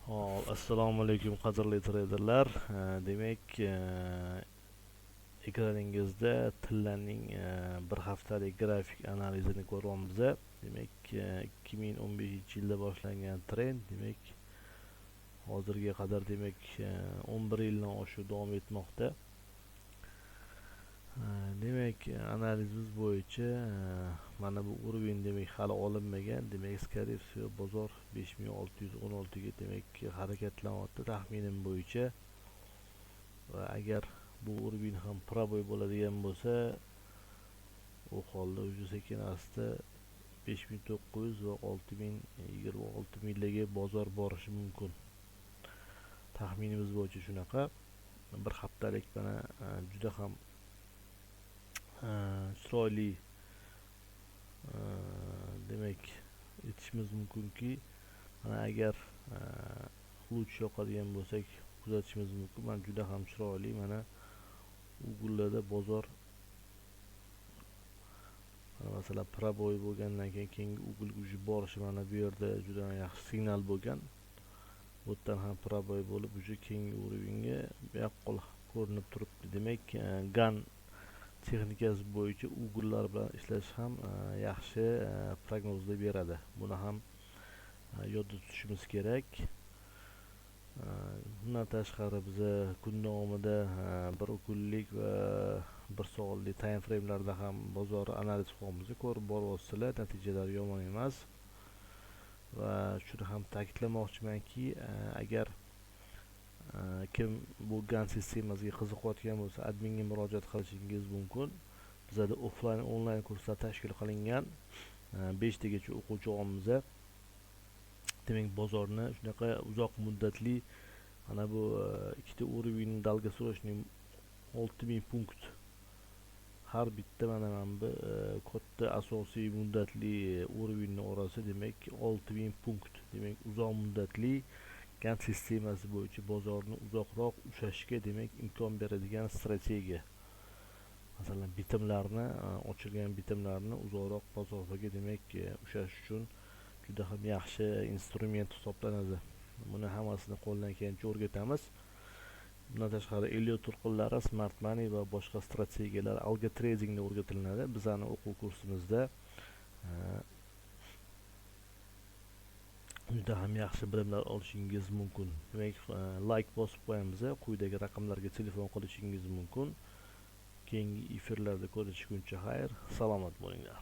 Assalomu alaykum qadrli traderlar. Demak, ekraningizda tillarning bir haftalik grafik analizini ko'ryapmiz. Demak, 2015-yilda boshlangan trend, demak, hozirga qadar demak 11 yildan oshiq davom etmoqda. Demak, analizimiz bo'yicha mana bu уровень demak hali olinmagan. Demak, скорее всего bozor 5616 ga demak harakatlanyapti taxminim bo'yicha. Va agar bu уровень ham proboy bo'ladigan bo'lsa, u holda уже sekin asta 5900 va 6026 millaga bozor borishi mumkin. Taxminimiz bo'yicha shunaqa. Bir haftalik mana juda ham chiroyli demak aytishimiz mumkinki, mana agar lutch yoqadigan bo'lsak kuzatishimiz mumkin. Mana juda ham chiroyli, mana ugullarda bozor masalan proboy bo'lgandan keyingi ugulga уже borishi mana bu yerda juda yaxshi signal bo'lgan. Bu yerdan ham proboy bo'lib уже keyingi уровеньga yaqqol ko'rinib turibdi. Demak, gan texnikasi bo'yicha ugullar bilan ishlash ham yaxshi prognozlar beradi. Buni ham yodda tutishimiz kerak. Bundan tashqari biz kun davomida bir kunlik va bir soatlik time frame'larda ham bozor analiz qilyapmiz. Ko'rib boryapsizlar, natijalar yomon emas. Va shuni ham ta'kidlamoqchimanki, agar kim bu gan sistemasiga qiziqayotgan bo'lsa, adminga murojaat qilishingiz mumkin. Bizda offline onlayn kurslar tashkil qilingan. 5 tagacha o'quvchi olamiz. Demak, bozorni shunaqa uzoq muddatli mana bu ikkita уровень долгосрочный 6000 punkt. Har bitta mana bu katta asosiy muddatli уровень orasi demak 6000 punkt. Demak, uzoq muddatli gan sistemasi bo'yicha bozorni uzoqroq ushashga demak imkon beradigan strategiya. Masalan, bitimlarni ochilgan bitimlarni uzoqroq masofaga demak ushash uchun juda ham yaxshi instrument hisoblanadi. Buni hammasini qo'ldan kelgancha o'rgatamiz. Bundan tashqari Elliot to'lqinlari, smart money va boshqa strategiyalar, algo tradingda o'rgatiladi. Bizning o'quv kursimizda juda ham yaxshi bilimlar olishingiz mumkin. Demak, like bosib qo'yamiz. Quyidagi raqamlarga telefon qilishingiz mumkin. Keyingi efirlarda ko'rishguncha xayr, salomat bo'linglar.